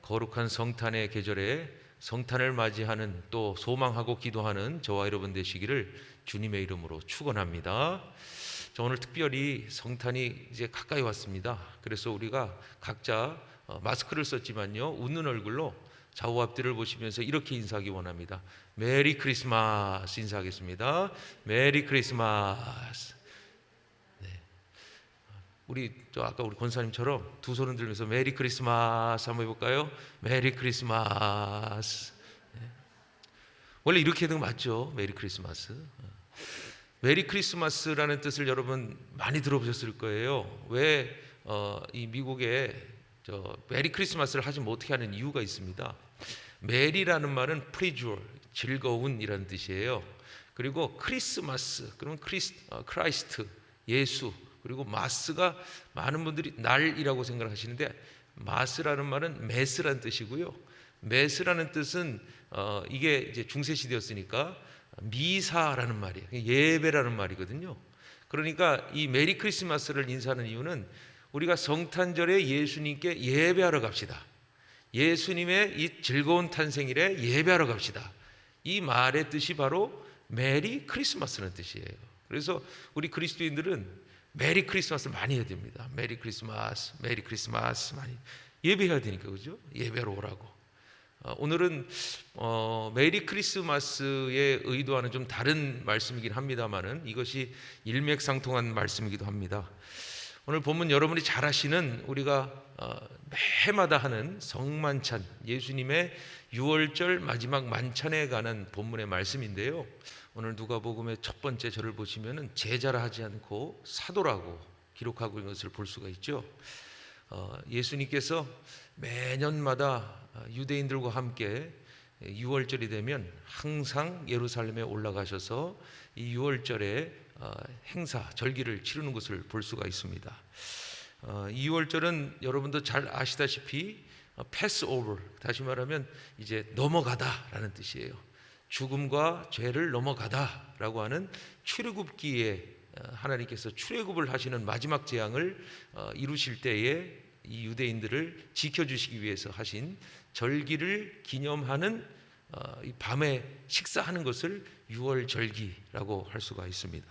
거룩한 성탄의 계절에 성탄을 맞이하는 또 소망하고 기도하는 저와 여러분 되시기를 주님의 이름으로 축원합니다. 오늘 특별히 성탄이 이제 가까이 왔습니다. 그래서 우리가 각자 마스크를 썼지만요, 웃는 얼굴로 좌우 앞뒤를 보시면서 이렇게 인사하기 원합니다. 메리 크리스마스 인사하겠습니다. 메리 크리스마스. 우리 아까 우리 권사님처럼 두 손을 들면서 메리 크리스마스 한번 해볼까요? 메리 크리스마스. 원래 이렇게 하는 거 맞죠? 메리 크리스마스. 메리 크리스마스라는 뜻을 여러분 많이 들어보셨을 거예요. 왜 이 미국에 메리 크리스마스를 하지 못하게 하는 이유가 있습니다. 메리라는 말은 pleasure, 즐거운이라는 뜻이에요. 그리고 크리스마스, 그러면 크라이스트, 예수. 그리고 마스가 많은 분들이 날이라고 생각하시는데, 마스라는 말은 메스라는 뜻이고요. 메스라는 뜻은 이게 이제 중세 시대였으니까 미사라는 말이에요. 예배라는 말이거든요. 그러니까 이 메리 크리스마스를 인사하는 이유는 우리가 성탄절에 예수님께 예배하러 갑시다. 예수님의 이 즐거운 탄생일에 예배하러 갑시다. 이 말의 뜻이 바로 메리 크리스마스라는 뜻이에요. 그래서 우리 그리스도인들은 메리 크리스마스 많이 해야 됩니다. 메리 크리스마스, 메리 크리스마스 많이 예배해야 되니까, 그죠? 예배로 오라고. 오늘은 메리 크리스마스의 의도와는 좀 다른 말씀이긴 합니다만은 이것이 일맥상통한 말씀이기도 합니다. 오늘 본문 여러분이 잘 아시는, 우리가 해마다 하는 성만찬, 예수님의 유월절 마지막 만찬에 관한 본문의 말씀인데요, 오늘 누가복음의 첫 번째 절을 보시면은 제자라 하지 않고 사도라고 기록하고 있는 것을 볼 수가 있죠. 예수님께서 매년마다 유대인들과 함께 6월절이 되면 항상 예루살렘에 올라가셔서 이 6월절에 행사, 절기를 치르는 것을 볼 수가 있습니다. 이 6월절은 여러분도 잘 아시다시피 패스오버, 다시 말하면 이제 넘어가다라는 뜻이에요. 죽음과 죄를 넘어가다라고 하는 출애굽기에 하나님께서 출애굽을 하시는 마지막 재앙을 이루실 때에 이 유대인들을 지켜주시기 위해서 하신 절기를 기념하는 이 밤에 식사하는 것을 유월절기라고 할 수가 있습니다.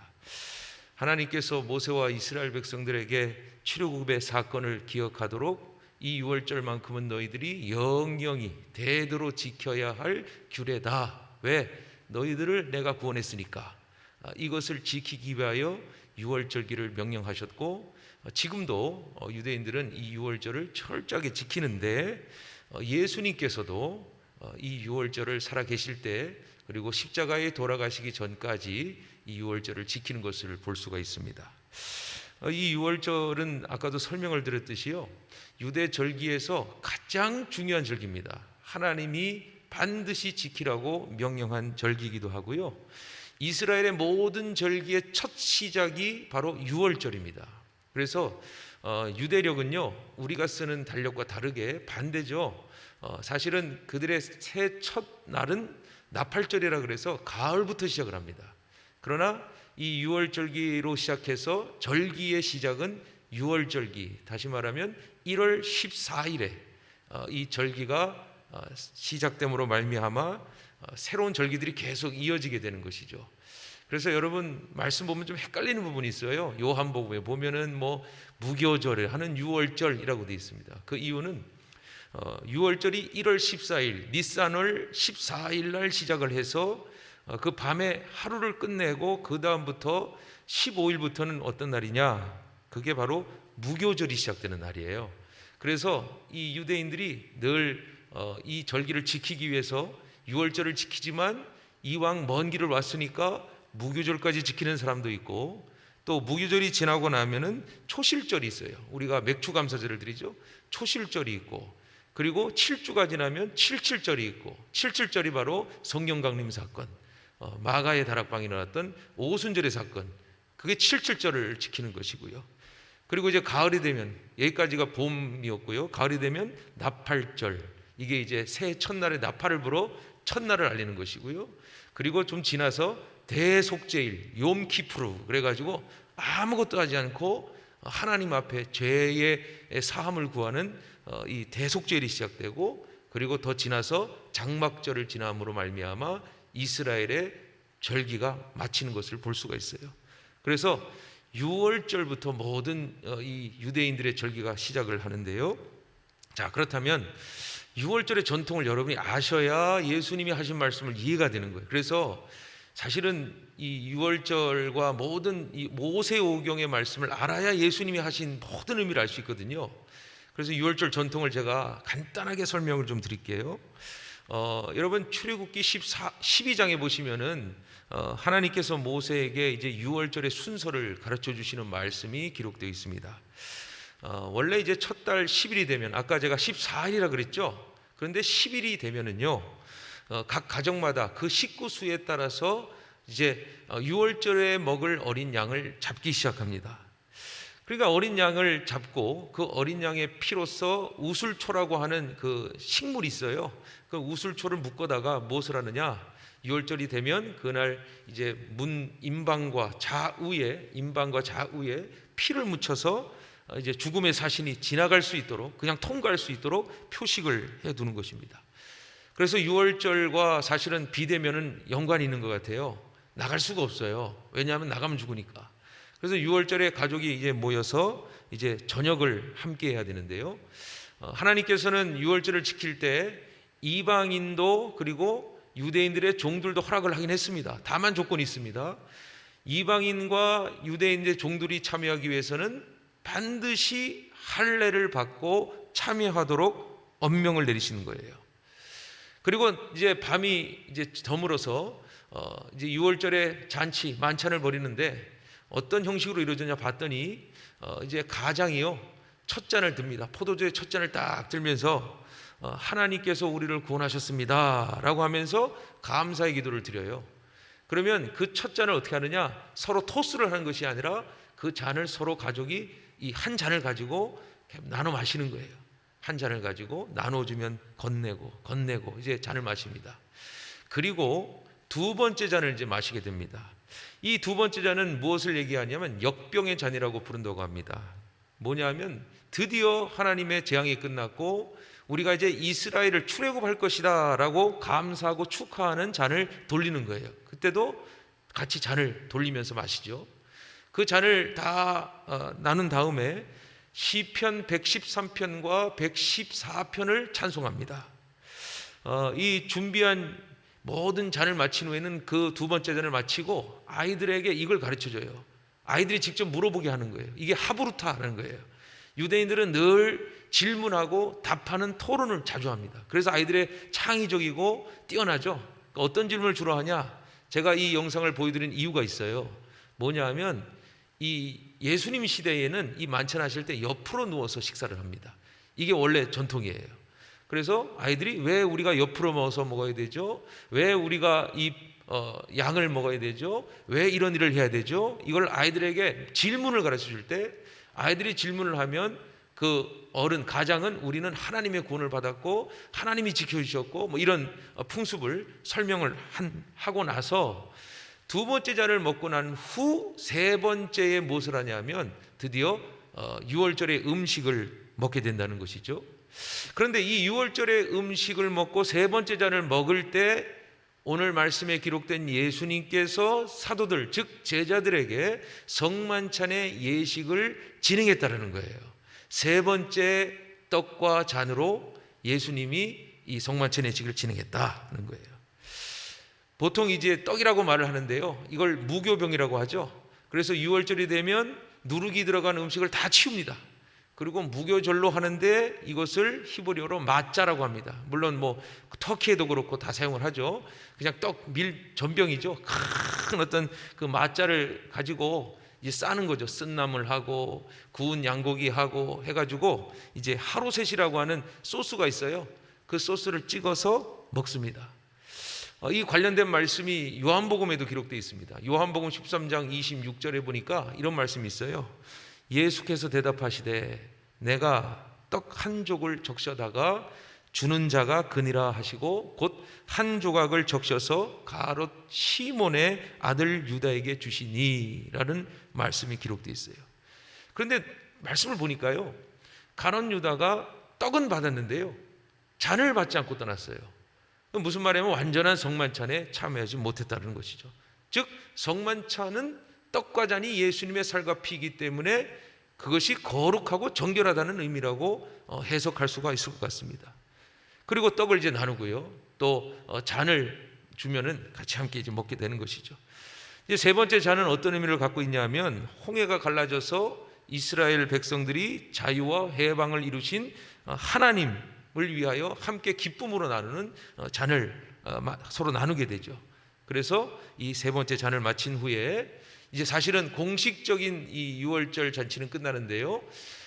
하나님께서 모세와 이스라엘 백성들에게 출애굽의 사건을 기억하도록 이 유월절만큼은 너희들이 영영이 대대로 지켜야 할 규례다. 왜? 너희들을 내가 구원했으니까. 이것을 지키기 위하여 유월절기를 명령하셨고, 지금도 유대인들은 이 유월절을 철저하게 지키는데, 예수님께서도 이 유월절을 살아계실 때, 그리고 십자가에 돌아가시기 전까지 이 유월절을 지키는 것을 볼 수가 있습니다. 이 유월절은 아까도 설명을 드렸듯이요, 유대 절기에서 가장 중요한 절기입니다. 하나님이 반드시 지키라고 명령한 절기이기도 하고요, 이스라엘의 모든 절기의 첫 시작이 바로 유월절입니다. 그래서 유대력은요, 우리가 쓰는 달력과 다르게 반대죠. 사실은 그들의 새 첫 날은 나팔절이라 그래서 가을부터 시작을 합니다. 그러나 이 유월절기로 시작해서 절기의 시작은 유월절기, 다시 말하면 1월 14일에 이 절기가 시작됨으로 말미암아 새로운 절기들이 계속 이어지게 되는 것이죠. 그래서 여러분 말씀 보면 좀 헷갈리는 부분이 있어요. 요한복음에 보면은 뭐 무교절에 하는 유월절이라고 되어 있습니다. 그 이유는 유월절이 1월 14일 니산월 14일 날 시작을 해서 그 밤에 하루를 끝내고 그 다음부터 15일부터는 어떤 날이냐, 그게 바로 무교절이 시작되는 날이에요. 그래서 이 유대인들이 늘 이 절기를 지키기 위해서 유월절을 지키지만 이왕 먼 길을 왔으니까 무교절까지 지키는 사람도 있고, 또 무교절이 지나고 나면은 초실절이 있어요. 우리가 맥추감사절을 드리죠. 초실절이 있고, 그리고 7주가 지나면 칠칠절이 있고, 칠칠절이 바로 성령 강림 사건, 마가의 다락방이 일어났던 오순절의 사건, 그게 칠칠절을 지키는 것이고요. 그리고 이제 가을이 되면, 여기까지가 봄이었고요, 가을이 되면 나팔절, 이게 이제 새해 첫날에 나팔을 불어 첫날을 알리는 것이고요. 그리고 좀 지나서 대속죄일, 욤키푸르, 그래가지고 아무것도 하지 않고 하나님 앞에 죄의 사함을 구하는 이 대속죄일이 시작되고, 그리고 더 지나서 장막절을 지남으로 말미암아 이스라엘의 절기가 마치는 것을 볼 수가 있어요. 그래서 6월절부터 모든 이 유대인들의 절기가 시작을 하는데요. 자, 그렇다면 6월절의 전통을 여러분이 아셔야 예수님이 하신 말씀을 이해가 되는 거예요. 그래서 사실은 이 6월절과 모든 이 모세오경의 말씀을 알아야 예수님이 하신 모든 의미를 알 수 있거든요. 그래서 6월절 전통을 제가 간단하게 설명을 좀 드릴게요. 여러분 출애굽기 12장에 보시면은 하나님께서 모세에게 이제 6월절의 순서를 가르쳐 주시는 말씀이 기록되어 있습니다. 원래 이제 첫 달 10일이 되면, 아까 제가 14일이라 그랬죠. 그런데 10일이 되면은요, 각 가정마다 그 식구 수에 따라서 이제 6월절에 먹을 어린 양을 잡기 시작합니다. 그러니까 어린 양을 잡고 그 어린 양의 피로써 우슬초라고 하는 그 식물이 있어요. 그 우슬초를 묶어다가 무엇을 하느냐? 6월절이 되면 그날 이제 문 임방과 좌우에 피를 묻혀서 이제 죽음의 사신이 지나갈 수 있도록, 그냥 통과할 수 있도록 표식을 해 두는 것입니다. 그래서 6월절과 사실은 비대면은 연관이 있는 것 같아요. 나갈 수가 없어요. 왜냐하면 나가면 죽으니까. 그래서 6월절에 가족이 이제 모여서 이제 저녁을 함께 해야 되는데요. 하나님께서는 6월절을 지킬 때 이방인도 그리고 유대인들의 종들도 허락을 하긴 했습니다. 다만 조건이 있습니다. 이방인과 유대인의 종들이 참여하기 위해서는 반드시 할례를 받고 참여하도록 엄명을 내리시는 거예요. 그리고 이제 밤이 이제 저물어서 이제 6월절에 잔치 만찬을 벌이는데 어떤 형식으로 이루어졌냐 봤더니 이제 가장이요 첫 잔을 듭니다. 포도주의 첫 잔을 딱 들면서 하나님께서 우리를 구원하셨습니다 라고 하면서 감사의 기도를 드려요. 그러면 그 첫 잔을 어떻게 하느냐, 서로 토스를 하는 것이 아니라 그 잔을 서로 가족이 이 한 잔을 가지고 나눠 마시는 거예요. 한 잔을 가지고 나눠주면 건네고 이제 잔을 마십니다. 그리고 두 번째 잔을 이제 마시게 됩니다. 이 두 번째 잔은 무엇을 얘기하냐면 역병의 잔이라고 부른다고 합니다. 뭐냐면 드디어 하나님의 재앙이 끝났고 우리가 이제 이스라엘을 출애굽할 것이다 라고 감사하고 축하하는 잔을 돌리는 거예요. 그때도 같이 잔을 돌리면서 마시죠. 그 잔을 다 나눈 다음에 시편 113편과 114편을 찬송합니다. 이 준비한 모든 잔을 마친 후에는 그 두 번째 잔을 마치고 아이들에게 이걸 가르쳐줘요. 아이들이 직접 물어보게 하는 거예요. 이게 하브루타라는 거예요. 유대인들은 늘 질문하고 답하는 토론을 자주 합니다. 그래서 아이들의 창의적이고 뛰어나죠. 그러니까 어떤 질문을 주로 하냐, 제가 이 영상을 보여드린 이유가 있어요. 뭐냐 하면 이 예수님 시대에는 이 만찬하실 때 옆으로 누워서 식사를 합니다. 이게 원래 전통이에요. 그래서 아이들이 왜 우리가 옆으로 누워서 먹어야 되죠? 왜 우리가 이 양을 먹어야 되죠? 왜 이런 일을 해야 되죠? 이걸 아이들에게 질문을 가르쳐 줄 때 아이들이 질문을 하면 그 어른 가장은 우리는 하나님의 구원을 받았고 하나님이 지켜주셨고 뭐 이런 풍습을 설명을 하고 나서 두 번째 잔을 먹고 난 후 세 번째에 무엇을 하냐면 드디어 6월절의 음식을 먹게 된다는 것이죠. 그런데 이 6월절의 음식을 먹고 세 번째 잔을 먹을 때 오늘 말씀에 기록된 예수님께서 사도들 즉 제자들에게 성만찬의 예식을 진행했다는 거예요. 세 번째 떡과 잔으로 예수님이 이 성만찬의 예식을 진행했다는 거예요. 보통 이제 떡이라고 말을 하는데요, 이걸 무교병이라고 하죠. 그래서 6월절이 되면 누룩이 들어간 음식을 다 치웁니다. 그리고 무교절로 하는데 이것을 히브리어로 마짜라고 합니다. 물론 뭐 터키에도 그렇고 다 사용을 하죠. 그냥 떡 밀 전병이죠. 큰 어떤 그 마짜를 가지고 이제 싸는 거죠. 쓴나물 하고 구운 양고기 하고 해가지고 이제 하루셋이라고 하는 소스가 있어요. 그 소스를 찍어서 먹습니다. 이 관련된 말씀이 요한복음에도 기록되어 있습니다. 요한복음 13장 26절에 보니까 이런 말씀이 있어요. 예수께서 대답하시되 내가 떡 한 족을 적셔다가 주는 자가 그니라 하시고 곧 한 조각을 적셔서 가롯 시몬의 아들 유다에게 주시니라는 말씀이 기록되어 있어요. 그런데 말씀을 보니까요, 가롯 유다가 떡은 받았는데요, 잔을 받지 않고 떠났어요. 무슨 말이냐면 완전한 성만찬에 참여하지 못했다는 것이죠. 즉 성만찬은 떡과 잔이 예수님의 살과 피이기 때문에 그것이 거룩하고 정결하다는 의미라고 해석할 수가 있을 것 같습니다. 그리고 떡을 이제 나누고요, 또 잔을 주면은 같이 함께 이제 먹게 되는 것이죠. 이제 세 번째 잔은 어떤 의미를 갖고 있냐면, 홍해가 갈라져서 이스라엘 백성들이 자유와 해방을 이루신 하나님을 위하여 함께 기쁨으로 나누는 잔을 서로 나누게 되죠. 그래서 이 세 번째 잔을 마친 후에 이제 사실은 공식적인 이 유월절 잔치는 끝나는데요,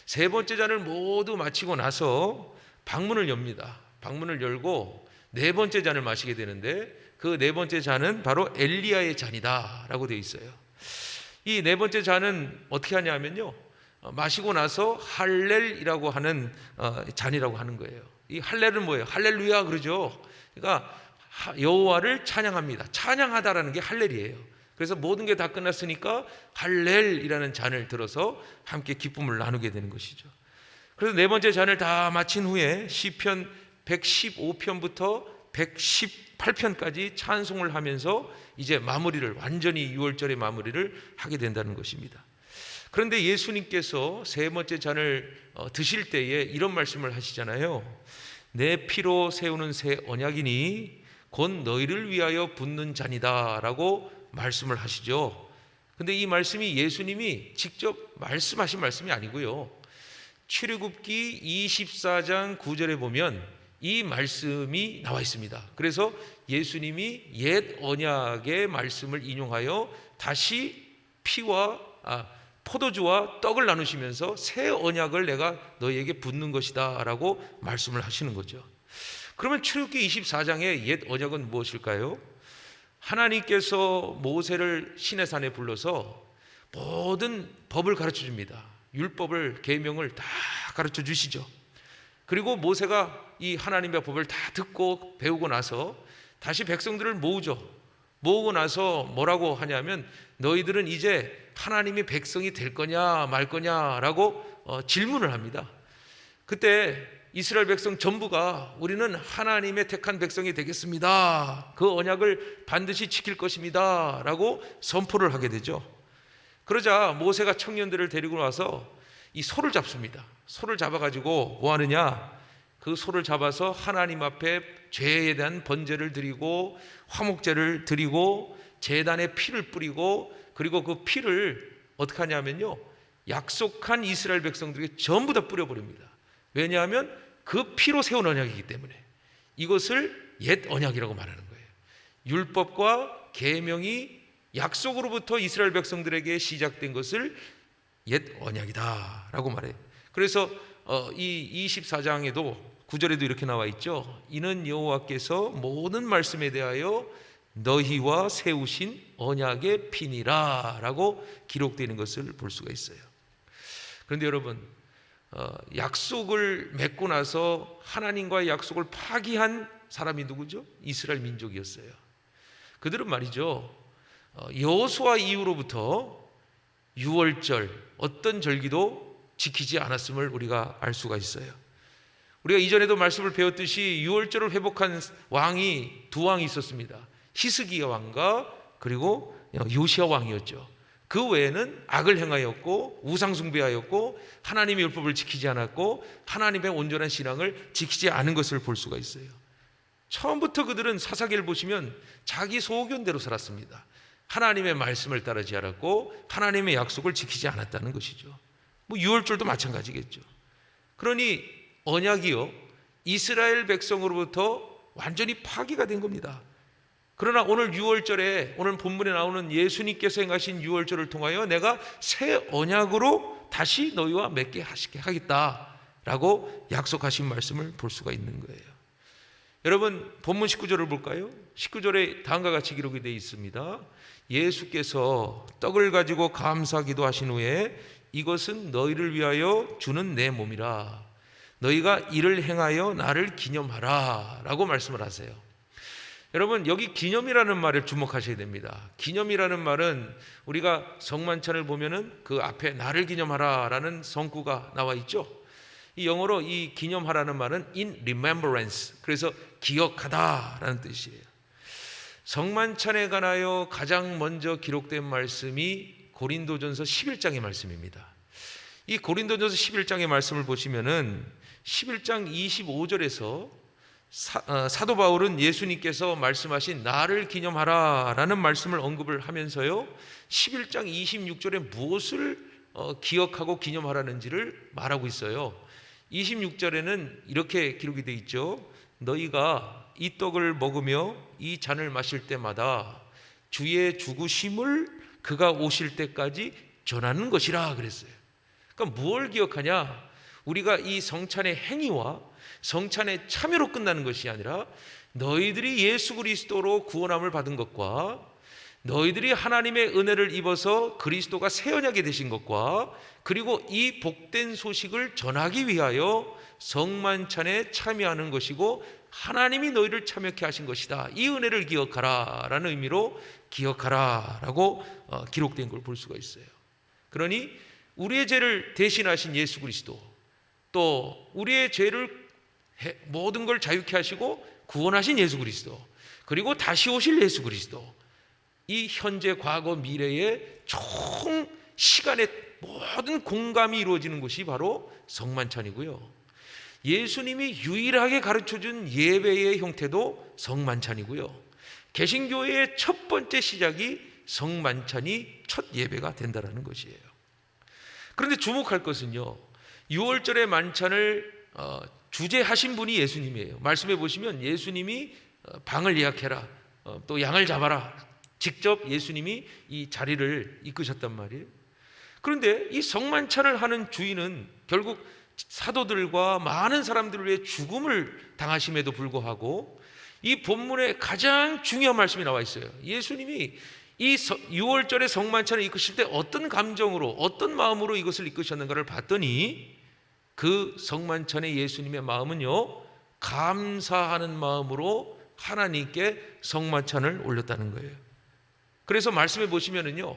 세 번째 잔을 모두 마치고 나서 방문을 엽니다. 방문을 열고 네 번째 잔을 마시게 되는데, 그 네 번째 잔은 바로 엘리야의 잔이다 라고 되어 있어요. 이 네 번째 잔은 어떻게 하냐면요, 마시고 나서 할렐이라고 하는 잔이라고 하는 거예요. 이 할렐은 뭐예요? 할렐루야 그러죠. 그러니까 여호와를 찬양합니다. 찬양하다라는 게 할렐이에요. 그래서 모든 게 다 끝났으니까 할렐이라는 잔을 들어서 함께 기쁨을 나누게 되는 것이죠. 그래서 네 번째 잔을 다 마친 후에 시편 115편부터 118편까지 찬송을 하면서 이제 마무리를, 완전히 유월절의 마무리를 하게 된다는 것입니다. 그런데 예수님께서 세 번째 잔을 드실 때에 이런 말씀을 하시잖아요. 내 피로 세우는 새 언약이니 곧 너희를 위하여 붓는 잔이다 라고 말씀을 하시죠. 근데 이 말씀이 예수님이 직접 말씀하신 말씀이 아니고요, 출애굽기 24장 9절에 보면 이 말씀이 나와 있습니다. 그래서 예수님이 옛 언약의 말씀을 인용하여 다시 피와 포도주와 떡을 나누시면서 새 언약을 내가 너희에게 붓는 것이다 라고 말씀을 하시는 거죠. 그러면 출애굽기 24장의 옛 언약은 무엇일까요? 하나님께서 모세를 시내산에 불러서 모든 법을 가르쳐 줍니다. 율법을, 계명을 다 가르쳐 주시죠. 그리고 모세가 이 하나님의 법을 다 듣고 배우고 나서 다시 백성들을 모으죠. 모으고 나서 뭐라고 하냐면, 너희들은 이제 하나님의 백성이 될 거냐 말 거냐라고 질문을 합니다. 그때 이스라엘 백성 전부가 우리는 하나님의 택한 백성이 되겠습니다, 그 언약을 반드시 지킬 것입니다 라고 선포를 하게 되죠. 그러자 모세가 청년들을 데리고 와서 이 소를 잡습니다. 소를 잡아가지고 뭐 하느냐, 그 소를 잡아서 하나님 앞에 죄에 대한 번제를 드리고 화목제를 드리고 제단에 피를 뿌리고, 그리고 그 피를 어떻게 하냐면요, 약속한 이스라엘 백성들에게 전부 다 뿌려버립니다. 왜냐하면 그 피로 세운 언약이기 때문에. 이것을 옛 언약이라고 말하는 거예요. 율법과 계명이 약속으로부터 이스라엘 백성들에게 시작된 것을 옛 언약이다 라고 말해요. 그래서 이 24장에도 9절에도 이렇게 나와 있죠. 이는 여호와께서 모든 말씀에 대하여 너희와 세우신 언약의 피니라 라고 기록되는 것을 볼 수가 있어요. 그런데 여러분, 약속을 맺고 나서 하나님과의 약속을 파기한 사람이 누구죠? 이스라엘 민족이었어요. 그들은 말이죠, 여호수아 이후로부터 유월절, 어떤 절기도 지키지 않았음을 우리가 알 수가 있어요. 우리가 이전에도 말씀을 배웠듯이 유월절을 회복한 왕이 두 왕이 있었습니다. 히스기야 왕과 그리고 요시야 왕이었죠. 그 외에는 악을 행하였고 우상 숭배하였고 하나님의 율법을 지키지 않았고 하나님의 온전한 신앙을 지키지 않은 것을 볼 수가 있어요. 처음부터 그들은 사사기를 보시면 자기 소견대로 살았습니다. 하나님의 말씀을 따르지 않았고 하나님의 약속을 지키지 않았다는 것이죠. 뭐 유월절도 마찬가지겠죠. 그러니 언약이요, 이스라엘 백성으로부터 완전히 파기가 된 겁니다. 그러나 오늘 유월절에, 오늘 본문에 나오는 예수님께서 행하신 유월절을 통하여 내가 새 언약으로 다시 너희와 맺게 하겠다라고 약속하신 말씀을 볼 수가 있는 거예요. 여러분, 본문 19절을 볼까요? 19절에 다음과 같이 기록이 되어 있습니다. 예수께서 떡을 가지고 감사기도 하신 후에 이것은 너희를 위하여 주는 내 몸이라, 너희가 이를 행하여 나를 기념하라 라고 말씀을 하세요. 여러분, 여기 기념이라는 말에 주목하셔야 됩니다. 기념이라는 말은 우리가 성만찬을 보면은 그 앞에 나를 기념하라 라는 성구가 나와 있죠. 이 영어로 이 기념하라는 말은 in remembrance, 그래서 기억하다라는 뜻이에요. 성만찬에 관하여 가장 먼저 기록된 말씀이 고린도전서 11장의 말씀입니다. 이 고린도전서 11장의 말씀을 보시면은 11장 25절에서 사도 바울은 예수님께서 말씀하신 나를 기념하라 라는 말씀을 언급을 하면서요, 11장 26절에 무엇을 기억하고 기념하라는지를 말하고 있어요. 26절에는 이렇게 기록이 되어 있죠. 너희가 이 떡을 먹으며 이 잔을 마실 때마다 주의 죽으심을 그가 오실 때까지 전하는 것이라 그랬어요. 그러니까 뭘 기억하냐? 우리가 이 성찬의 행위와 성찬의 참여로 끝나는 것이 아니라 너희들이 예수 그리스도로 구원함을 받은 것과 너희들이 하나님의 은혜를 입어서 그리스도가 새 언약이 되신 것과 그리고 이 복된 소식을 전하기 위하여 성만찬에 참여하는 것이고 하나님이 너희를 참여케 하신 것이다. 이 은혜를 기억하라 라는 의미로 기억하라 라고 기록된 걸 볼 수가 있어요. 그러니 우리의 죄를 대신하신 예수 그리스도, 또 우리의 죄를 모든 걸 자유케 하시고 구원하신 예수 그리스도, 그리고 다시 오실 예수 그리스도, 이 현재 과거 미래의 총 시간의 모든 공감이 이루어지는 것이 바로 성만찬이고요, 예수님이 유일하게 가르쳐준 예배의 형태도 성만찬이고요, 개신교회의 첫 번째 시작이 성만찬이 첫 예배가 된다는 것이에요. 그런데 주목할 것은요, 6월절의 만찬을 주재하신 분이 예수님이에요. 말씀해 보시면 예수님이 방을 예약해라, 또 양을 잡아라, 직접 예수님이 이 자리를 이끄셨단 말이에요. 그런데 이 성만찬을 하는 주인은 결국 사도들과 많은 사람들을 위해 죽음을 당하심에도 불구하고 이 본문에 가장 중요한 말씀이 나와 있어요. 예수님이 이 6월절의 성만찬을 이끄실 때 어떤 감정으로, 어떤 마음으로 이것을 이끄셨는가를 봤더니 그 성만찬의 예수님의 마음은요, 감사하는 마음으로 하나님께 성만찬을 올렸다는 거예요. 그래서 말씀해 보시면은요,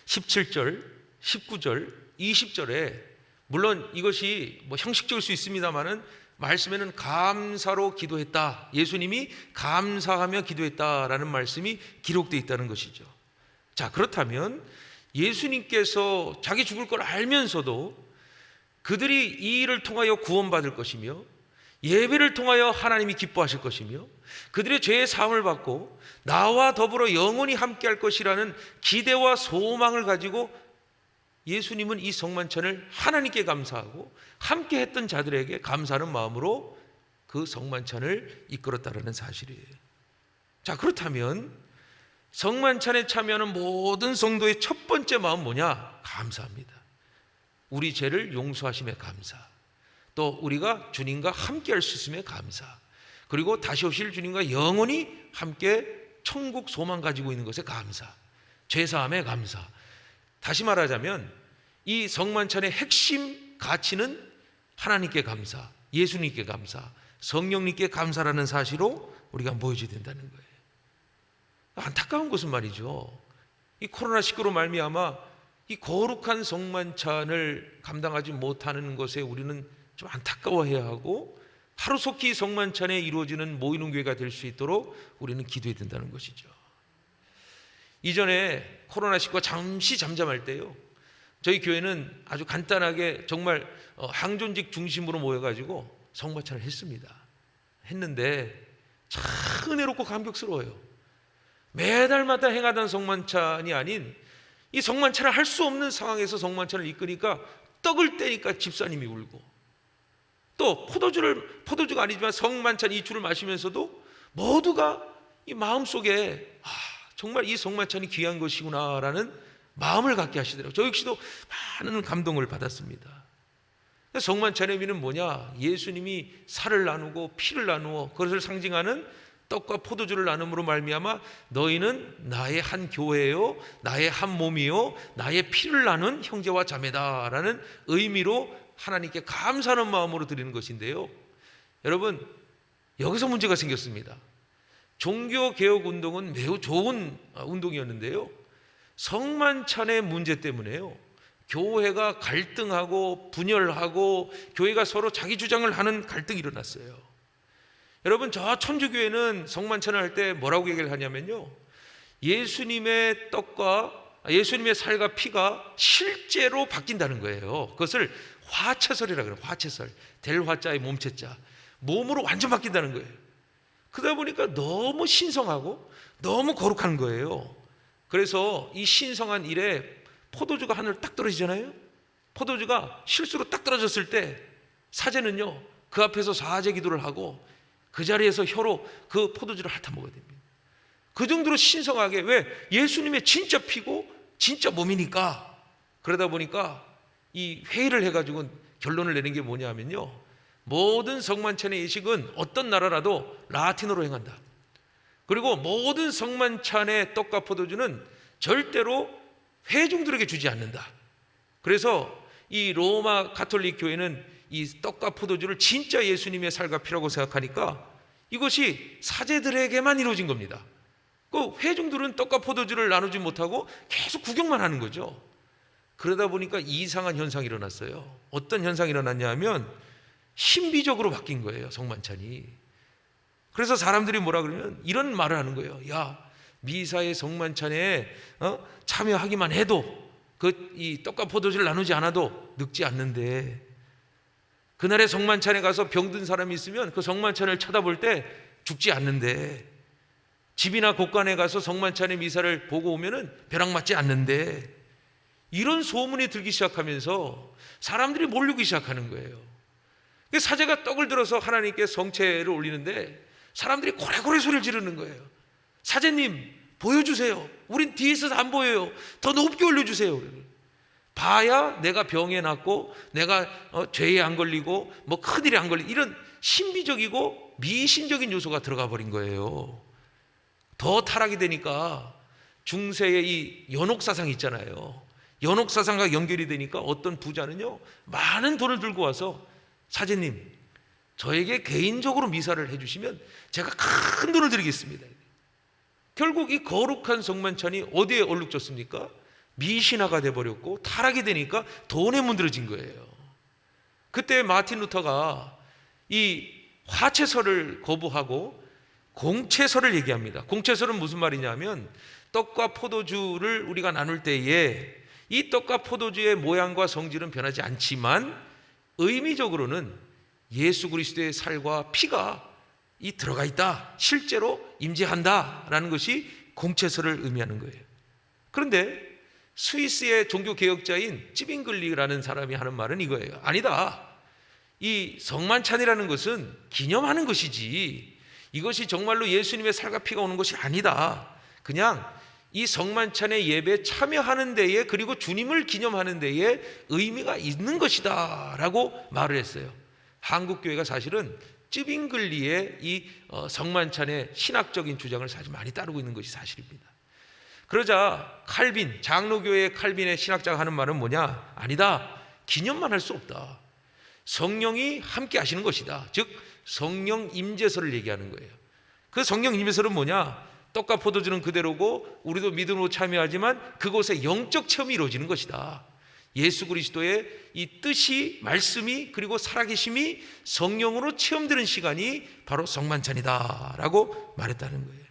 17절, 19절, 20절에 물론 이것이 형식적일 수 있습니다만은 말씀에는 감사로 기도했다, 예수님이 감사하며 기도했다라는 말씀이 기록되어 있다는 것이죠. 자, 그렇다면 예수님께서 자기 죽을 걸 알면서도 그들이 이 일을 통하여 구원받을 것이며 예배를 통하여 하나님이 기뻐하실 것이며 그들의 죄의 사함을 받고 나와 더불어 영원히 함께할 것이라는 기대와 소망을 가지고 예수님은 이 성만찬을 하나님께 감사하고 함께 했던 자들에게 감사하는 마음으로 그 성만찬을 이끌었다는 사실이에요. 자, 그렇다면 성만찬에 참여하는 모든 성도의 첫 번째 마음 뭐냐? 감사합니다. 우리 죄를 용서하심에 감사, 또 우리가 주님과 함께 할 수 있음에 감사, 그리고 다시 오실 주님과 영원히 함께 천국 소망 가지고 있는 것에 감사, 죄사함에 감사. 다시 말하자면 이 성만찬의 핵심 가치는 하나님께 감사, 예수님께 감사, 성령님께 감사라는 사실로 우리가 모여져야 된다는 거예요. 안타까운 것은 말이죠, 이 코로나19로 말미암아 이 거룩한 성만찬을 감당하지 못하는 것에 우리는 좀 안타까워해야 하고 하루속히 성만찬에 이루어지는 모이는 교회가 될 수 있도록 우리는 기도해야 된다는 것이죠. 이전에 코로나19가 잠시 잠잠할 때요, 저희 교회는 아주 간단하게 정말 항존직 중심으로 모여가지고 성만찬을 했는데 참 은혜롭고 감격스러워요. 매달마다 행하던 성만찬이 아닌 이 성만찬을 할 수 없는 상황에서 성만찬을 이끄니까 떡을 떼니까 집사님이 울고, 또 포도주가 아니지만 성만찬 이 주를 마시면서도 모두가 이 마음속에 정말 이 성만찬이 귀한 것이구나라는 마음을 갖게 하시더라고요. 저 역시도 많은 감동을 받았습니다. 성만찬의 의미는 뭐냐? 예수님이 살을 나누고 피를 나누어 그것을 상징하는 떡과 포도주를 나눔으로 말미암아 너희는 나의 한 교회요, 나의 한 몸이요, 나의 피를 나눈 형제와 자매다라는 의미로 하나님께 감사하는 마음으로 드리는 것인데요, 여러분, 여기서 문제가 생겼습니다. 종교개혁운동은 매우 좋은 운동이었는데요, 성만찬의 문제 때문에요, 교회가 갈등하고 분열하고 교회가 서로 자기 주장을 하는 갈등이 일어났어요. 여러분, 저 천주교회는 성만찬을 할 때 뭐라고 얘기를 하냐면요, 예수님의 떡과 예수님의 살과 피가 실제로 바뀐다는 거예요. 그것을 화채설이라고 그래요. 화채설, 될 화자의 몸체자, 몸으로 완전 바뀐다는 거예요. 그러다 보니까 너무 신성하고 너무 거룩한 거예요. 그래서 이 신성한 일에 포도주가 하늘로 딱 떨어지잖아요. 포도주가 실수로 딱 떨어졌을 때 사제는요, 그 앞에서 사제 기도를 하고 그 자리에서 혀로 그 포도주를 핥아먹어야 됩니다. 그 정도로 신성하게, 왜? 예수님의 진짜 피고 진짜 몸이니까. 그러다 보니까 이 회의를 해가지고 결론을 내는 게 뭐냐면요, 모든 성만찬의 예식은 어떤 나라라도 라틴어로 행한다. 그리고 모든 성만찬의 떡과 포도주는 절대로 회중들에게 주지 않는다. 그래서 이 로마 가톨릭 교회는 이 떡과 포도주를 진짜 예수님의 살과 피라고 생각하니까 이것이 사제들에게만 이루어진 겁니다. 그 회중들은 떡과 포도주를 나누지 못하고 계속 구경만 하는 거죠. 그러다 보니까 이상한 현상이 일어났어요. 어떤 현상이 일어났냐 하면 신비적으로 바뀐 거예요, 성만찬이. 그래서 사람들이 뭐라 그러면 이런 말을 하는 거예요. 야, 미사의 성만찬에 참여하기만 해도 이 떡과 포도주를 나누지 않아도 늙지 않는데, 그날의 성만찬에 가서 병든 사람이 있으면 그 성만찬을 쳐다볼 때 죽지 않는데, 집이나 곳간에 가서 성만찬의 미사를 보고 오면은 벼락 맞지 않는데, 이런 소문이 들기 시작하면서 사람들이 몰리기 시작하는 거예요. 사제가 떡을 들어서 하나님께 성체를 올리는데 사람들이 고래고래 소리를 지르는 거예요. 사제님, 보여주세요. 우린 뒤에 있어서 안 보여요. 더 높게 올려주세요. 봐야 내가 병에 낫고 내가 죄에 안 걸리고 뭐 큰일에 안 걸리고, 이런 신비적이고 미신적인 요소가 들어가 버린 거예요. 더 타락이 되니까 중세의 이 연옥사상 있잖아요. 연옥사상과 연결이 되니까 어떤 부자는요, 많은 돈을 들고 와서 사제님, 저에게 개인적으로 미사를 해주시면 제가 큰 돈을 드리겠습니다. 결국 이 거룩한 성만찬이 어디에 얼룩졌습니까? 미신화가 돼버렸고 타락이 되니까 돈에 문드러진 거예요. 그때 마틴 루터가 이 화채설을 거부하고 공채설을 얘기합니다. 공채설은 무슨 말이냐면, 떡과 포도주를 우리가 나눌 때에 이 떡과 포도주의 모양과 성질은 변하지 않지만 의미적으로는 예수 그리스도의 살과 피가 이 들어가 있다, 실제로 임재한다라는 것이 공채설을 의미하는 거예요. 그런데 스위스의 종교개혁자인 찌빙글리라는 사람이 하는 말은 이거예요. 아니다, 이 성만찬이라는 것은 기념하는 것이지 이것이 정말로 예수님의 살과 피가 오는 것이 아니다. 그냥 이 성만찬의 예배에 참여하는 데에, 그리고 주님을 기념하는 데에 의미가 있는 것이다 라고 말을 했어요. 한국교회가 사실은 찌빙글리의 이 성만찬의 신학적인 주장을 사실 많이 따르고 있는 것이 사실입니다. 그러자 칼빈, 장로교회 칼빈의 신학자가 하는 말은 뭐냐? 아니다, 기념만 할 수 없다. 성령이 함께 하시는 것이다. 즉 성령 임재설을 얘기하는 거예요. 그 성령 임재설은 뭐냐? 떡과 포도주는 그대로고 우리도 믿음으로 참여하지만 그곳에 영적 체험이 이루어지는 것이다. 예수 그리스도의 이 뜻이, 말씀이, 그리고 살아계심이 성령으로 체험되는 시간이 바로 성만찬이다 라고 말했다는 거예요.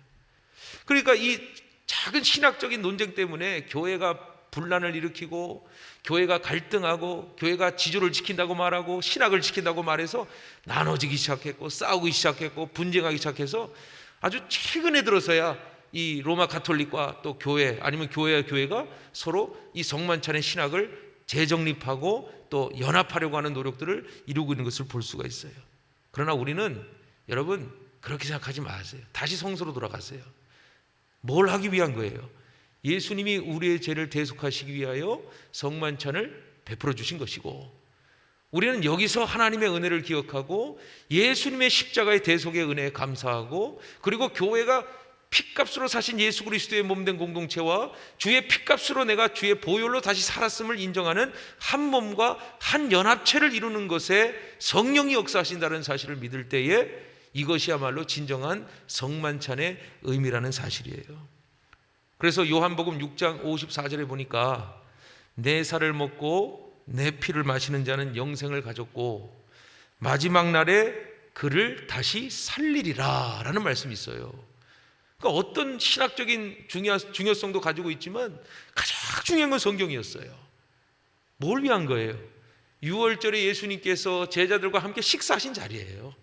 그러니까 이 작은 신학적인 논쟁 때문에 교회가 분란을 일으키고 교회가 갈등하고 교회가 지조를 지킨다고 말하고 신학을 지킨다고 말해서 나눠지기 시작했고 싸우기 시작했고 분쟁하기 시작해서 아주 최근에 들어서야 이 로마 가톨릭과 또 교회, 아니면 교회와 교회가 서로 이 성만찬의 신학을 재정립하고 또 연합하려고 하는 노력들을 이루고 있는 것을 볼 수가 있어요. 그러나 우리는 여러분 그렇게 생각하지 마세요. 다시 성소로 돌아가세요. 뭘 하기 위한 거예요? 예수님이 우리의 죄를 대속하시기 위하여 성만찬을 베풀어 주신 것이고, 우리는 여기서 하나님의 은혜를 기억하고 예수님의 십자가의 대속의 은혜에 감사하고, 그리고 교회가 핏값으로 사신 예수 그리스도의 몸된 공동체와 주의 핏값으로 내가 주의 보혈로 다시 살았음을 인정하는 한 몸과 한 연합체를 이루는 것에 성령이 역사하신다는 사실을 믿을 때에 이것이야말로 진정한 성만찬의 의미라는 사실이에요. 그래서 요한복음 6장 54절에 보니까 내 살을 먹고 내 피를 마시는 자는 영생을 가졌고 마지막 날에 그를 다시 살리리라 라는 말씀이 있어요. 그러니까 어떤 신학적인 중요성도 가지고 있지만 가장 중요한 건 성경이었어요. 뭘 위한 거예요? 유월절에 예수님께서 제자들과 함께 식사하신 자리예요.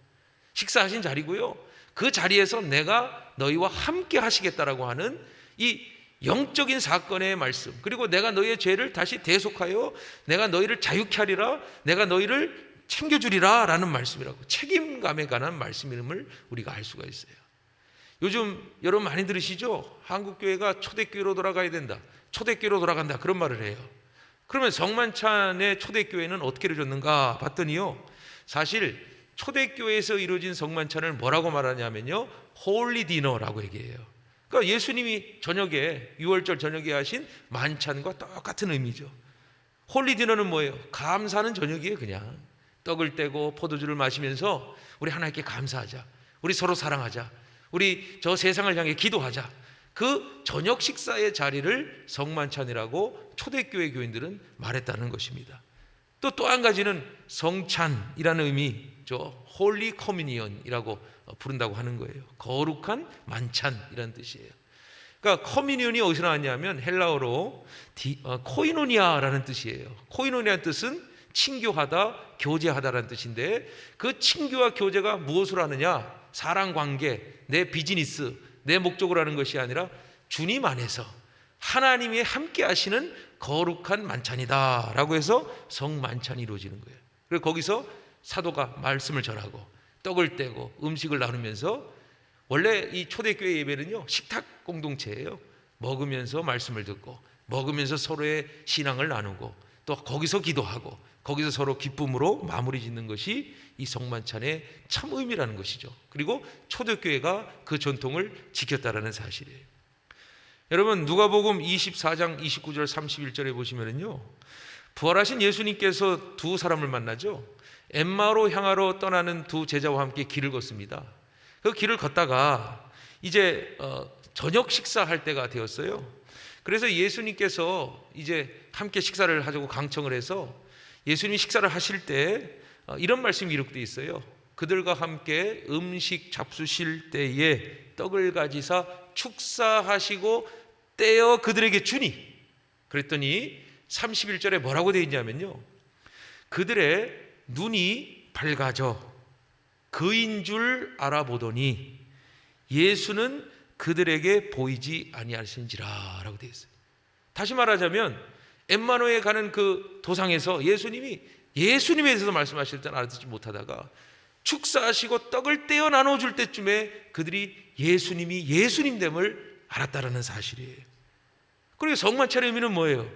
식사하신 자리고요, 그 자리에서 내가 너희와 함께 하시겠다라고 하는 이 영적인 사건의 말씀, 그리고 내가 너희의 죄를 다시 대속하여 내가 너희를 자유케 하리라, 내가 너희를 챙겨주리라 라는 말씀이라고, 책임감에 관한 말씀임을 우리가 알 수가 있어요. 요즘 여러분 많이 들으시죠? 한국교회가 초대교회로 돌아가야 된다, 초대교회로 돌아간다, 그런 말을 해요. 그러면 성만찬의 초대교회는 어떻게 이루어졌는가 봤더니요, 사실 초대교회에서 이루어진 성만찬을 뭐라고 말하냐면요, 홀리 디너라고 얘기해요. 그러니까 예수님이 저녁에, 유월절 저녁에 하신 만찬과 똑같은 의미죠. 홀리 디너는 뭐예요? 감사하는 저녁이에요. 그냥 떡을 떼고 포도주를 마시면서 우리 하나님께 감사하자, 우리 서로 사랑하자, 우리 저 세상을 향해 기도하자, 그 저녁 식사의 자리를 성만찬이라고 초대교회 교인들은 말했다는 것입니다. 또 한 가지는 성찬이라는 의미죠. 홀리 커뮤니언이라고 부른다고 하는 거예요. 거룩한 만찬이라는 뜻이에요. 그러니까 커뮤니언이 어디서 나왔냐면 헬라어로 코이노니아라는 뜻이에요. 코이노니아의 뜻은 친교하다, 교제하다라는 뜻인데, 그 친교와 교제가 무엇을 하느냐? 사랑관계, 내 비즈니스, 내 목적으로 하는 것이 아니라 주님 안에서 하나님이 함께 하시는 거룩한 만찬이다 라고 해서 성만찬이 이루어지는 거예요. 그리고 거기서 사도가 말씀을 전하고 떡을 떼고 음식을 나누면서, 원래 이 초대교회 예배는요, 식탁 공동체예요. 먹으면서 말씀을 듣고 먹으면서 서로의 신앙을 나누고 또 거기서 기도하고 거기서 서로 기쁨으로 마무리 짓는 것이 이 성만찬의 참 의미라는 것이죠. 그리고 초대교회가 그 전통을 지켰다라는 사실이에요. 여러분, 누가복음 24장 29절 31절에 보시면은요, 부활하신 예수님께서 두 사람을 만나죠. 엠마오로 향하러 떠나는 두 제자와 함께 길을 걷습니다. 그 길을 걷다가 이제 저녁 식사할 때가 되었어요. 그래서 예수님께서 이제 함께 식사를 하자고 강청을 해서 예수님이 식사를 하실 때 이런 말씀이 기록되어 있어요. 그들과 함께 음식 잡수실 때에 떡을 가지사 축사하시고 떼어 그들에게 주니, 그랬더니 31절에 뭐라고 되어 있냐면요, 그들의 눈이 밝아져 그인 줄 알아보더니 예수는 그들에게 보이지 아니하신지라 라고 되어 있어요. 다시 말하자면 엠마노에 가는 그 도상에서 예수님에 대해서 말씀하실 때는 알아듣지 못하다가 축사하시고 떡을 떼어 나눠줄 때쯤에 그들이 예수님이 예수님됨을 알았다라는 사실이에요. 그리고 성만찬의 의미는 뭐예요?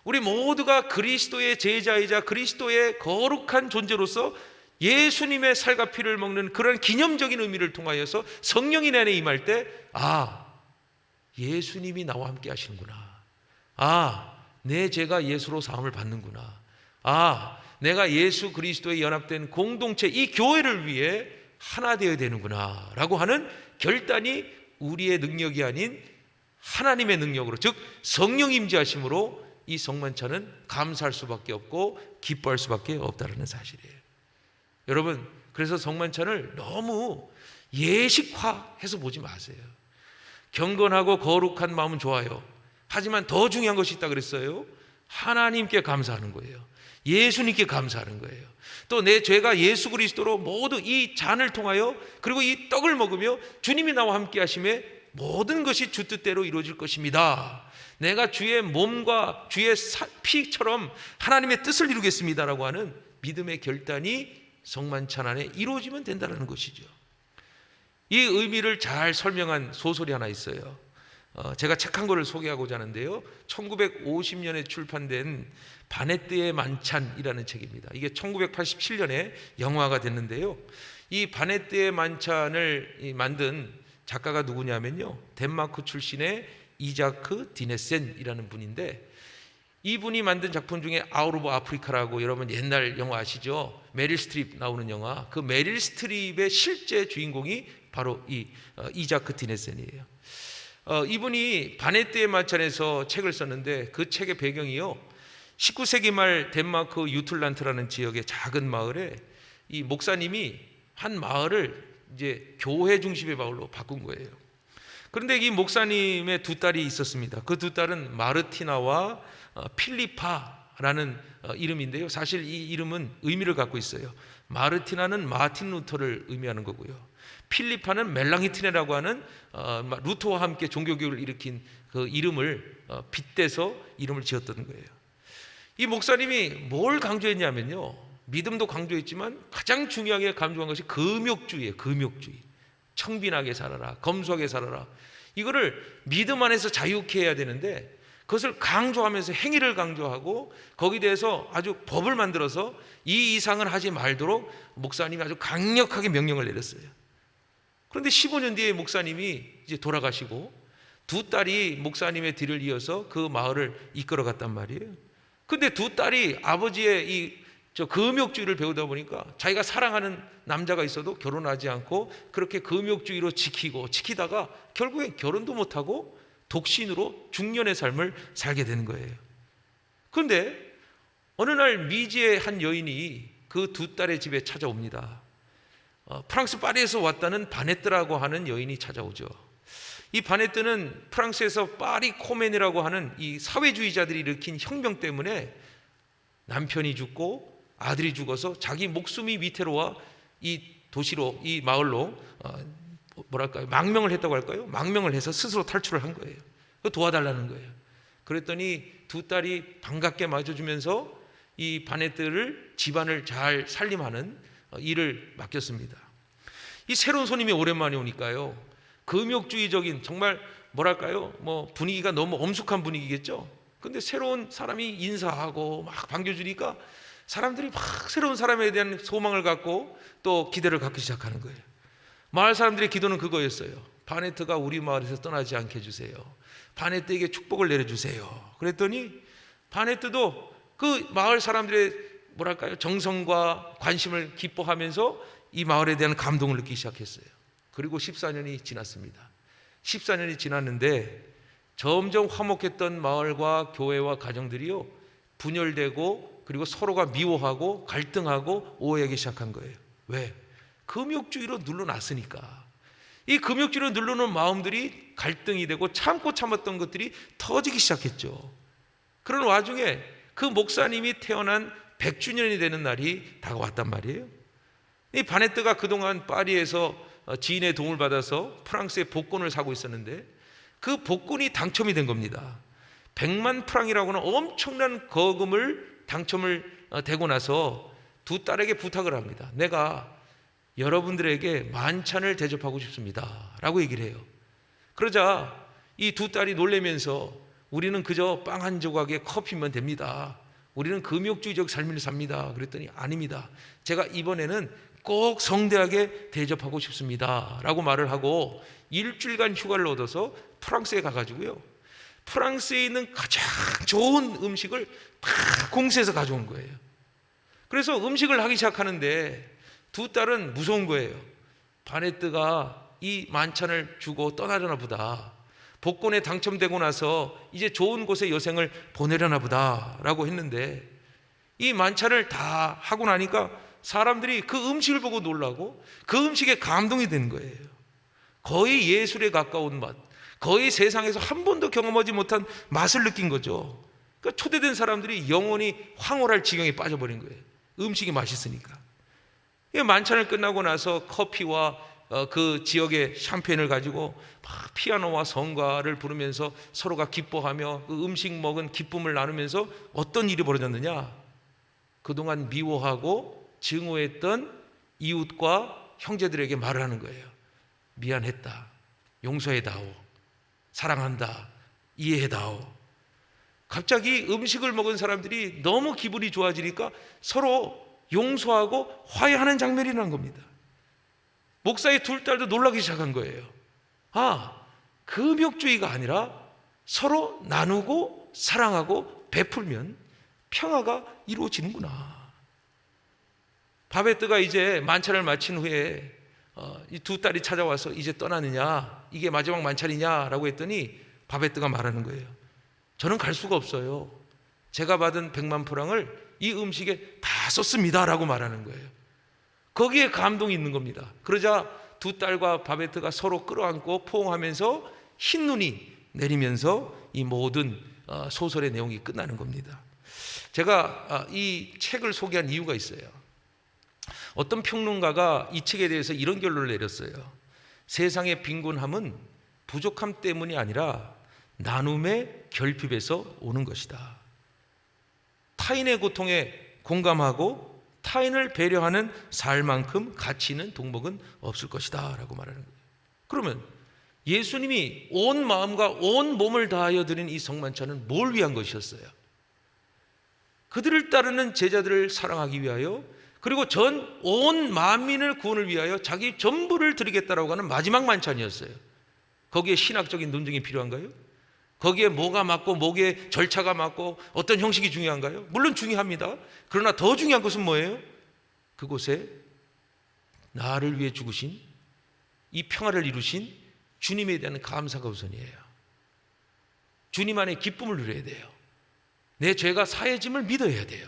우리 모두가 그리스도의 제자이자 그리스도의 거룩한 존재로서 예수님의 살과 피를 먹는 그런 기념적인 의미를 통하여서 성령이 내 안에 임할 때, 아, 예수님이 나와 함께 하시는구나, 아, 내 죄가 예수로 사함을 받는구나, 아, 내가 예수 그리스도에 연합된 공동체, 이 교회를 위해 하나 되어야 되는구나 라고 하는 결단이 우리의 능력이 아닌 하나님의 능력으로, 즉 성령 임재하심으로 이 성만찬은 감사할 수밖에 없고 기뻐할 수밖에 없다는 사실이에요. 여러분, 그래서 성만찬을 너무 예식화해서 보지 마세요. 경건하고 거룩한 마음은 좋아요. 하지만 더 중요한 것이 있다 그랬어요. 하나님께 감사하는 거예요. 예수님께 감사하는 거예요. 또 내 죄가 예수 그리스도로 모두 이 잔을 통하여, 그리고 이 떡을 먹으며 주님이 나와 함께 하심에 모든 것이 주 뜻대로 이루어질 것입니다. 내가 주의 몸과 주의 피처럼 하나님의 뜻을 이루겠습니다라고 하는 믿음의 결단이 성만찬 안에 이루어지면 된다는 것이죠. 이 의미를 잘 설명한 소설이 하나 있어요. 제가 책 한 권을 소개하고자 하는데요, 1950년에 출판된 바네트의 만찬이라는 책입니다. 이게 1987년에 영화가 됐는데요, 이 바네트의 만찬을 만든 작가가 누구냐면요, 덴마크 출신의 이자크 디네센이라는 분인데, 이분이 만든 작품 중에 아웃 오브 아프리카라고, 여러분 옛날 영화 아시죠? 메릴 스트립 나오는 영화, 그 메릴 스트립의 실제 주인공이 바로 이 이자크 디네센이에요. 이분이 바네트의 만찬에서 책을 썼는데 그 책의 배경이요, 19세기 말 덴마크 유틀란트라는 지역의 작은 마을에 이 목사님이 한 마을을 이제 교회 중심의 마을로 바꾼 거예요. 그런데 이 목사님의 두 딸이 있었습니다. 그 두 딸은 마르티나와 필리파라는 이름인데요. 사실 이 이름은 의미를 갖고 있어요. 마르티나는 마틴 루터를 의미하는 거고요. 필리파는 멜랑히트네라고 하는 루터와 함께 종교교육을 일으킨 그 이름을 빗대서 이름을 지었던 거예요. 이 목사님이 뭘 강조했냐면요, 믿음도 강조했지만 가장 중요하게 강조한 것이 금욕주의예요. 금욕주의. 청빈하게 살아라, 검소하게 살아라. 이거를 믿음 안에서 자유케 해야 되는데 그것을 강조하면서 행위를 강조하고 거기에 대해서 아주 법을 만들어서 이 이상은 하지 말도록 목사님이 아주 강력하게 명령을 내렸어요. 그런데 15년 뒤에 목사님이 이제 돌아가시고 두 딸이 목사님의 뒤를 이어서 그 마을을 이끌어 갔단 말이에요. 근데 두 딸이 아버지의 이 금욕주의를 배우다 보니까 자기가 사랑하는 남자가 있어도 결혼하지 않고 그렇게 금욕주의로 지키다가 결국엔 결혼도 못하고 독신으로 중년의 삶을 살게 되는 거예요. 그런데 어느 날 미지의 한 여인이 그 두 딸의 집에 찾아옵니다. 프랑스 파리에서 왔다는 바네뜨라고 하는 여인이 찾아오죠. 이 바네뜨는 프랑스에서 파리 코멘이라고 하는 이 사회주의자들이 일으킨 혁명 때문에 남편이 죽고 아들이 죽어서 자기 목숨이 위태로워 이 도시로, 이 마을로 망명을 했다고 할까요? 망명을 해서 스스로 탈출을 한 거예요. 도와달라는 거예요. 그랬더니 두 딸이 반갑게 맞아주면서 이 바네뜨를 집안을 잘 살림하는 일을 맡겼습니다. 이 새로운 손님이 오랜만에 오니까요, 금욕주의적인 정말 분위기가 너무 엄숙한 분위기겠죠. 근데 새로운 사람이 인사하고 막 반겨주니까 사람들이 막 새로운 사람에 대한 소망을 갖고 또 기대를 갖기 시작하는 거예요. 마을 사람들의 기도는 그거였어요. 바네트가 우리 마을에서 떠나지 않게 해주세요. 바네트에게 축복을 내려주세요. 그랬더니 바네트도 그 마을 사람들의 정성과 관심을 기뻐하면서 이 마을에 대한 감동을 느끼기 시작했어요. 그리고 14년이 지났습니다. 14년이 지났는데 점점 화목했던 마을과 교회와 가정들이요, 분열되고 그리고 서로가 미워하고 갈등하고 오해하기 시작한 거예요. 왜? 금욕주의로 눌러놨으니까. 이 금욕주의로 눌러놓은 마음들이 갈등이 되고 참고 참았던 것들이 터지기 시작했죠. 그런 와중에 그 목사님이 태어난 100주년이 되는 날이 다가왔단 말이에요. 이 바네뜨가 그동안 파리에서 지인의 도움을 받아서 프랑스의 복권을 사고 있었는데 그 복권이 당첨이 된 겁니다. 100만 프랑이라고 하는 엄청난 거금을 당첨을 되고 나서 두 딸에게 부탁을 합니다. 내가 여러분들에게 만찬을 대접하고 싶습니다 라고 얘기를 해요. 그러자 이 두 딸이 놀라면서 우리는 그저 빵 한 조각에 커피면 됩니다. 우리는 금욕주의적 삶을 삽니다. 그랬더니 아닙니다. 제가 이번에는 꼭 성대하게 대접하고 싶습니다 라고 말을 하고 일주일간 휴가를 얻어서 프랑스에 가가지고요, 프랑스에 있는 가장 좋은 음식을 다 공수해서 가져온 거예요. 그래서 음식을 하기 시작하는데 두 딸은 무서운 거예요. 바네뜨가 이 만찬을 주고 떠나려나 보다, 복권에 당첨되고 나서 이제 좋은 곳에 여생을 보내려나 보다 라고 했는데 이 만찬을 다 하고 나니까 사람들이 그 음식을 보고 놀라고 그 음식에 감동이 되는 거예요. 거의 예술에 가까운 맛, 거의 세상에서 한 번도 경험하지 못한 맛을 느낀 거죠. 그러니까 초대된 사람들이 영원히 황홀할 지경에 빠져버린 거예요. 음식이 맛있으니까. 만찬을 끝나고 나서 커피와 그 지역의 샴페인을 가지고 막 피아노와 성가를 부르면서 서로가 기뻐하며 그 음식 먹은 기쁨을 나누면서 어떤 일이 벌어졌느냐, 그동안 미워하고 증오했던 이웃과 형제들에게 말을 하는 거예요. 미안했다, 용서해다오, 사랑한다, 이해해다오. 갑자기 음식을 먹은 사람들이 너무 기분이 좋아지니까 서로 용서하고 화해하는 장면이 난 겁니다. 목사의 둘 딸도 놀라기 시작한 거예요. 금욕주의가 아니라 서로 나누고 사랑하고 베풀면 평화가 이루어지는구나. 바베뜨가 이제 만찬을 마친 후에 이 두 딸이 찾아와서 이제 떠나느냐, 이게 마지막 만찬이냐 라고 했더니 바베뜨가 말하는 거예요. 저는 갈 수가 없어요. 제가 받은 100만 프랑을 이 음식에 다 썼습니다라고 말하는 거예요. 거기에 감동이 있는 겁니다. 그러자 두 딸과 바베트가 서로 끌어안고 포옹하면서 흰눈이 내리면서 이 모든 소설의 내용이 끝나는 겁니다. 제가 이 책을 소개한 이유가 있어요. 어떤 평론가가 이 책에 대해서 이런 결론을 내렸어요. 세상의 빈곤함은 부족함 때문이 아니라 나눔의 결핍에서 오는 것이다. 타인의 고통에 공감하고 타인을 배려하는 살만큼 가치 있는 동목은 없을 것이다 라고 말하는 거예요. 그러면 예수님이 온 마음과 온 몸을 다하여 드린 이 성만찬은 뭘 위한 것이었어요? 그들을 따르는 제자들을 사랑하기 위하여, 그리고 전 온 만민을 구원을 위하여 자기 전부를 드리겠다라고 하는 마지막 만찬이었어요. 거기에 신학적인 논증이 필요한가요? 거기에 뭐가 맞고 뭐에 절차가 맞고 어떤 형식이 중요한가요? 물론 중요합니다. 그러나 더 중요한 것은 뭐예요? 그곳에 나를 위해 죽으신, 이 평화를 이루신 주님에 대한 감사가 우선이에요. 주님 안에 기쁨을 누려야 돼요. 내 죄가 사해짐을 믿어야 돼요.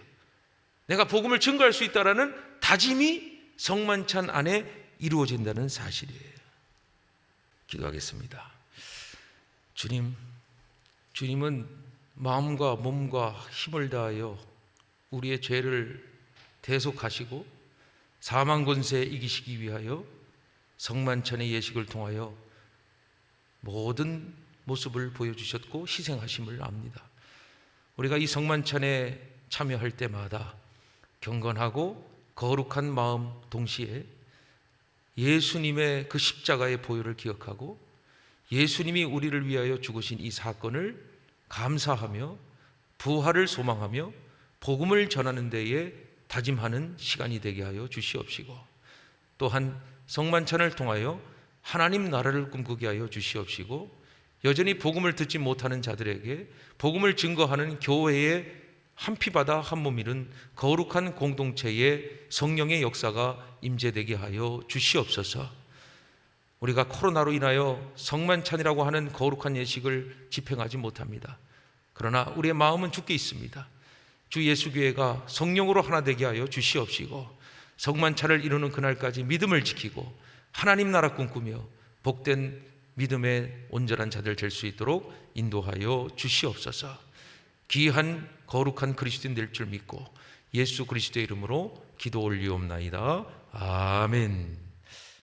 내가 복음을 증거할 수 있다라는 다짐이 성만찬 안에 이루어진다는 사실이에요. 기도하겠습니다. 주님은 마음과 몸과 힘을 다하여 우리의 죄를 대속하시고 사망 권세에 이기시기 위하여 성만찬의 예식을 통하여 모든 모습을 보여주셨고 희생하심을 압니다. 우리가 이 성만찬에 참여할 때마다 경건하고 거룩한 마음 동시에 예수님의 그 십자가의 보혈을 기억하고 예수님이 우리를 위하여 죽으신 이 사건을 감사하며 부활을 소망하며 복음을 전하는 데에 다짐하는 시간이 되게 하여 주시옵시고, 또한 성만찬을 통하여 하나님 나라를 꿈꾸게 하여 주시옵시고, 여전히 복음을 듣지 못하는 자들에게 복음을 증거하는 교회의 한 피바다 한 몸 이룬 거룩한 공동체의 성령의 역사가 임재되게 하여 주시옵소서. 우리가 코로나로 인하여 성만찬이라고 하는 거룩한 예식을 집행하지 못합니다. 그러나 우리의 마음은 주께 있습니다. 주 예수교회가 성령으로 하나 되게 하여 주시옵시고, 성만찬을 이루는 그날까지 믿음을 지키고 하나님 나라 꿈꾸며 복된 믿음의 온전한 자들 될 수 있도록 인도하여 주시옵소서. 귀한 거룩한 그리스도인 될 줄 믿고 예수 그리스도의 이름으로 기도 올리옵나이다. 아멘.